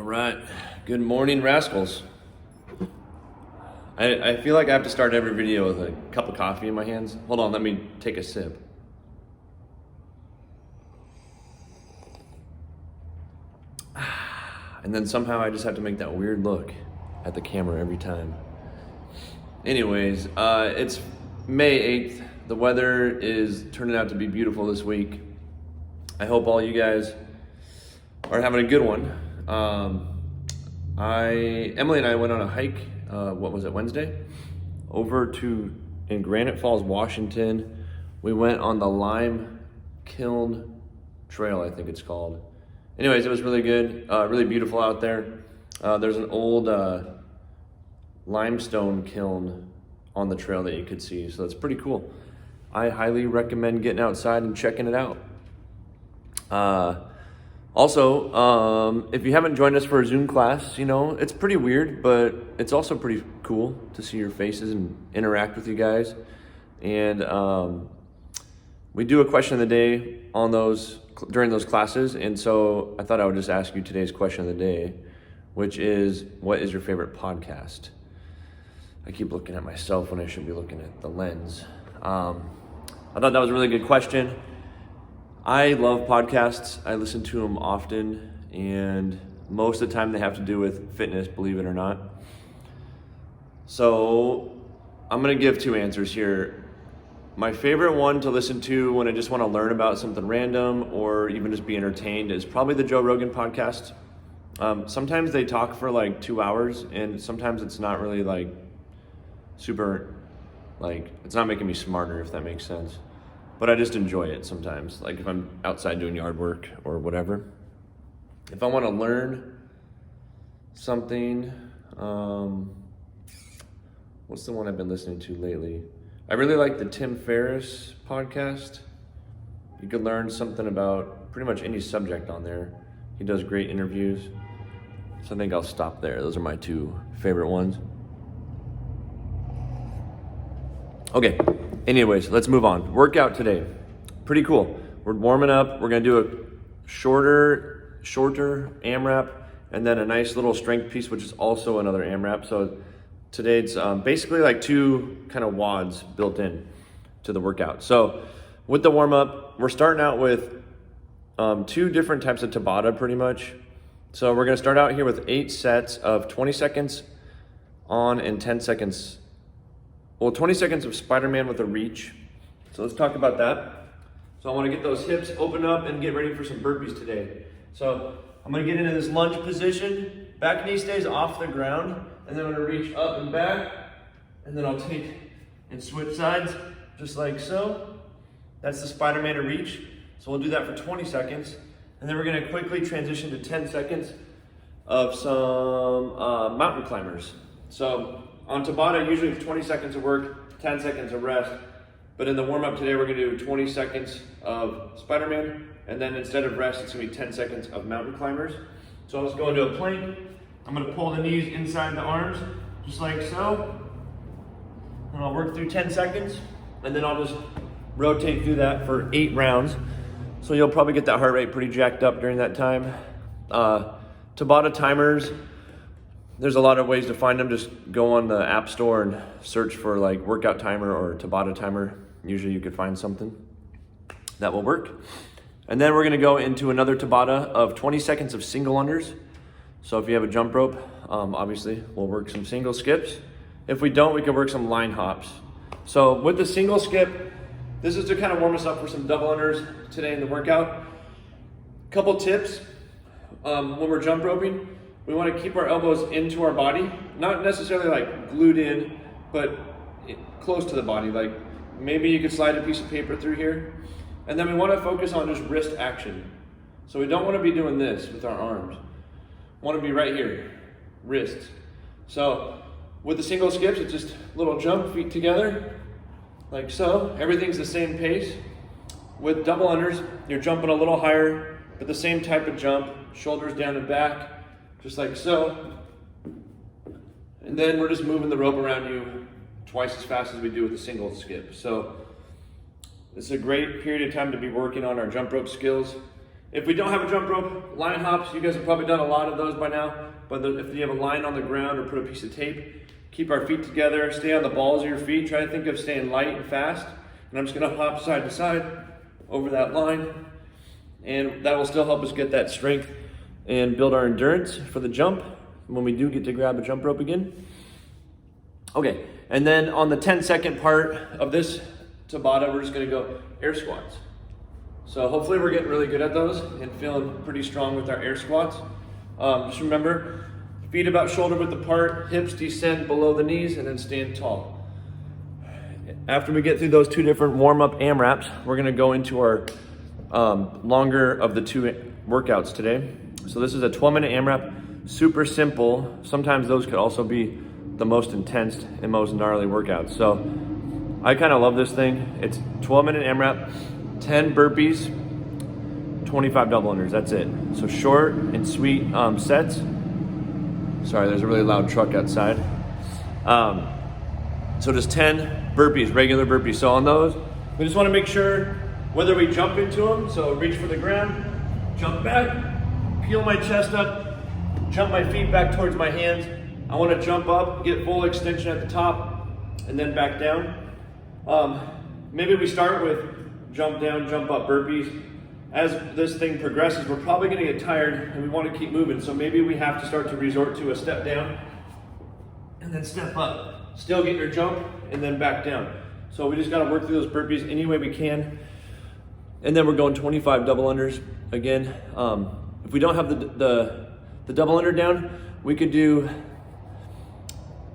All right, good morning, rascals. I feel like I have to start every video with a cup of coffee in my hands. Hold on, let me take a sip. And then somehow I just have to make that weird look at the camera every time. Anyways, it's May 8th. The weather is turning out to be beautiful this week. I hope all you guys are having a good one. Emily and I went on a hike, Wednesday? In Granite Falls, Washington. We went on the Lime Kiln Trail, I think it's called. Anyways, it was really good, really beautiful out there. There's an old limestone kiln on the trail that you could see, so that's pretty cool. I highly recommend getting outside and checking it out. Also, if you haven't joined us for a Zoom class, it's pretty weird, but it's also pretty cool to see your faces and interact with you guys. And we do a question of the day on during those classes, and so I thought I would just ask you today's question of the day, which is, what is your favorite podcast? I keep looking at myself when I should be looking at the lens. I thought that was a really good question. I love podcasts. I listen to them often, and most of the time they have to do with fitness, believe it or not. So I'm gonna give two answers here. My favorite one to listen to when I just wanna learn about something random or even just be entertained is probably the Joe Rogan podcast. Sometimes they talk for like 2 hours, and sometimes it's not really like super, it's not making me smarter, if that makes sense. But I just enjoy it sometimes, like if I'm outside doing yard work or whatever. If I want to learn something, what's the one I've been listening to lately? I really like the Tim Ferriss podcast. You could learn something about pretty much any subject on there. He does great interviews. So I think I'll stop there. Those are my two favorite ones. Okay. Anyways, let's move on. Workout today. Pretty cool. We're warming up. We're going to do a shorter AMRAP and then a nice little strength piece, which is also another AMRAP. So today it's basically like two kind of WODs built in to the workout. So with the warm up, we're starting out with two different types of tabata pretty much. So we're going to start out here with 8 sets of 20 seconds on and 10 seconds. Well, 20 seconds of Spiderman with a reach. So let's talk about that. So I want to get those hips open up and get ready for some burpees today. So I'm going to get into this lunge position. Back knee stays off the ground. And then I'm going to reach up and back. And then I'll take and switch sides just like so. That's the Spiderman to reach. So we'll do that for 20 seconds. And then we're going to quickly transition to 10 seconds of some mountain climbers. So on Tabata, usually 20 seconds of work, 10 seconds of rest. But in the warm-up today, we're gonna do 20 seconds of Spiderman, and then instead of rest, it's gonna be 10 seconds of mountain climbers. So let's go into a plank. I'm gonna pull the knees inside the arms, just like so. And I'll work through 10 seconds, and then I'll just rotate through that for 8 rounds. So you'll probably get that heart rate pretty jacked up during that time. Tabata timers, there's a lot of ways to find them. Just go on the App Store and search for like workout timer or Tabata timer. Usually you could find something that will work. And then we're gonna go into another Tabata of 20 seconds of single unders. So if you have a jump rope, obviously we'll work some single skips. If we don't, we can work some line hops. So with the single skip, this is to kind of warm us up for some double unders today in the workout. Couple tips when we're jump roping. We want to keep our elbows into our body, not necessarily like glued in, but close to the body. Like maybe you could slide a piece of paper through here. And then we want to focus on just wrist action. So we don't want to be doing this with our arms. We want to be right here, wrists. So with the single skips, it's just a little jump, feet together, like so. Everything's the same pace. With double unders, you're jumping a little higher, but the same type of jump, shoulders down and back, just like so. And then we're just moving the rope around you twice as fast as we do with a single skip. So it's a great period of time to be working on our jump rope skills. If we don't have a jump rope, line hops, you guys have probably done a lot of those by now, but if you have a line on the ground or put a piece of tape, keep our feet together, stay on the balls of your feet, try to think of staying light and fast. And I'm just gonna hop side to side over that line, and that will still help us get that strength and build our endurance for the jump when we do get to grab a jump rope again. Okay, and then on the 10-second part of this tabata, we're just gonna go air squats. So hopefully we're getting really good at those and feeling pretty strong with our air squats. Just remember, feet about shoulder width apart, hips descend below the knees, and then stand tall. After we get through those two different warm-up AMRAPs, we're gonna go into our longer of the two workouts today. So this is a 12-minute AMRAP, super simple. Sometimes those could also be the most intense and most gnarly workouts. So I kind of love this thing. It's 12-minute AMRAP, 10 burpees, 25 double unders, that's it. So short and sweet sets. Sorry, there's a really loud truck outside. So just 10 burpees, regular burpees. So on those, we just wanna make sure whether we jump into them, so reach for the ground, jump back, peel my chest up, jump my feet back towards my hands. I wanna jump up, get full extension at the top, and then back down. Maybe we start with jump down, jump up burpees. As this thing progresses, we're probably gonna get tired and we wanna keep moving. So maybe we have to start to resort to a step down and then step up. Still get your jump and then back down. So we just gotta work through those burpees any way we can. And then we're going 25 double unders again. If we don't have the double under down, we could do,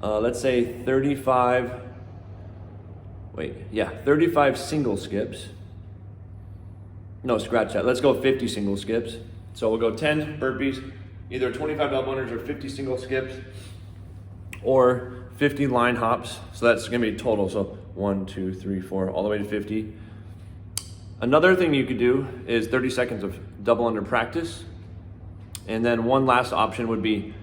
let's say 35 single skips. No, scratch that. Let's go 50 single skips. So we'll go 10 burpees, either 25 double unders or 50 single skips, or 50 line hops. So that's gonna be total. So 1, 2, 3, 4, all the way to 50. Another thing you could do is 30 seconds of double under practice. And then one last option would be,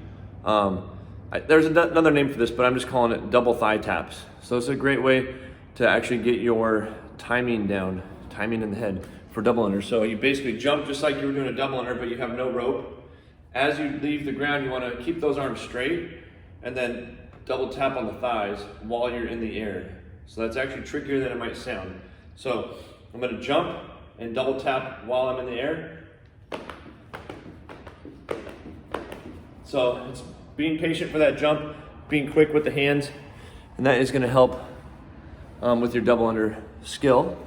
there's another name for this, but I'm just calling it double thigh taps. So it's a great way to actually get your timing down, timing in the head for double under. So you basically jump just like you were doing a double under, but you have no rope. As you leave the ground, you wanna keep those arms straight and then double tap on the thighs while you're in the air. So that's actually trickier than it might sound. So I'm gonna jump and double tap while I'm in the air. So it's being patient for that jump, being quick with the hands, and that is gonna help with your double under skill.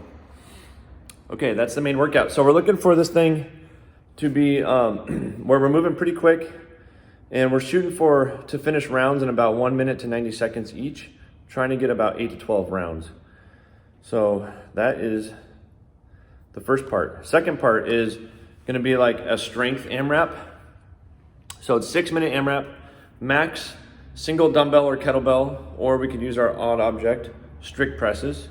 Okay, that's the main workout. So we're looking for this thing to be where we're moving pretty quick, and we're shooting to finish rounds in about 1 minute to 90 seconds each, trying to get about 8 to 12 rounds. So that is the first part. Second part is gonna be like a strength AMRAP. So it's 6-minute AMRAP, max single dumbbell or kettlebell, or we could use our odd object, strict presses.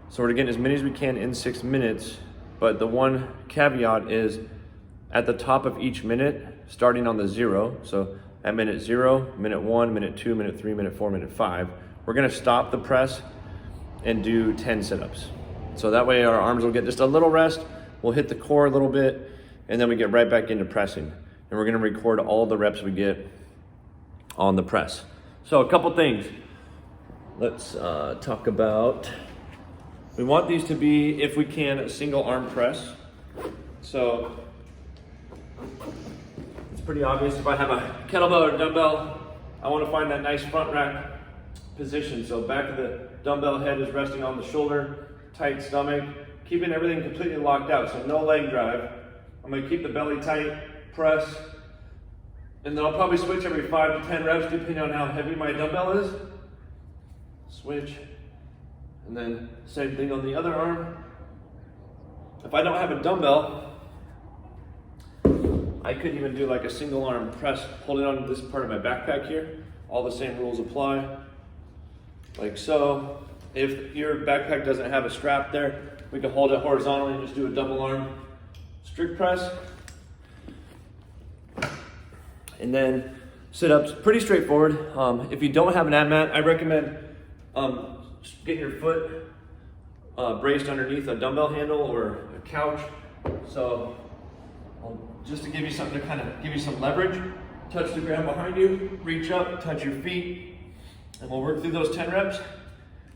So we're getting as many as we can in 6 minutes, but the one caveat is at the top of each minute, starting on the 0, so at minute 0, minute 1, minute 2, minute 3, minute 4, minute 5, we're gonna stop the press and do 10 sit-ups. So that way our arms will get just a little rest, we'll hit the core a little bit, and then we get right back into pressing. And we're gonna record all the reps we get on the press. So a couple things. Let's talk about, we want these to be, if we can, a single arm press. So it's pretty obvious if I have a kettlebell or dumbbell, I want to find that nice front rack position. So back of the dumbbell head is resting on the shoulder, tight stomach, keeping everything completely locked out. So no leg drive. I'm going to keep the belly tight, press, and then I'll probably switch every 5 to 10 reps depending on how heavy my dumbbell is. Switch, and then same thing on the other arm. If I don't have a dumbbell, I could even do like a single arm press, holding on to this part of my backpack here. All the same rules apply, like so. If your backpack doesn't have a strap there, we can hold it horizontally and just do a double arm strict press. And then sit-ups, pretty straightforward. If you don't have an ab mat, I recommend getting your foot braced underneath a dumbbell handle or a couch. So Just to give you something to kind of give you some leverage, touch the ground behind you, reach up, touch your feet, and we'll work through those 10 reps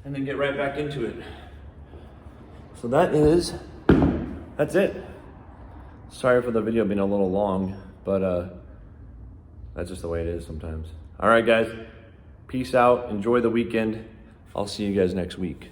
and then get right back into it. So that's it. Sorry for the video being a little long, but that's just the way it is sometimes. All right, guys, peace out. Enjoy the weekend. I'll see you guys next week.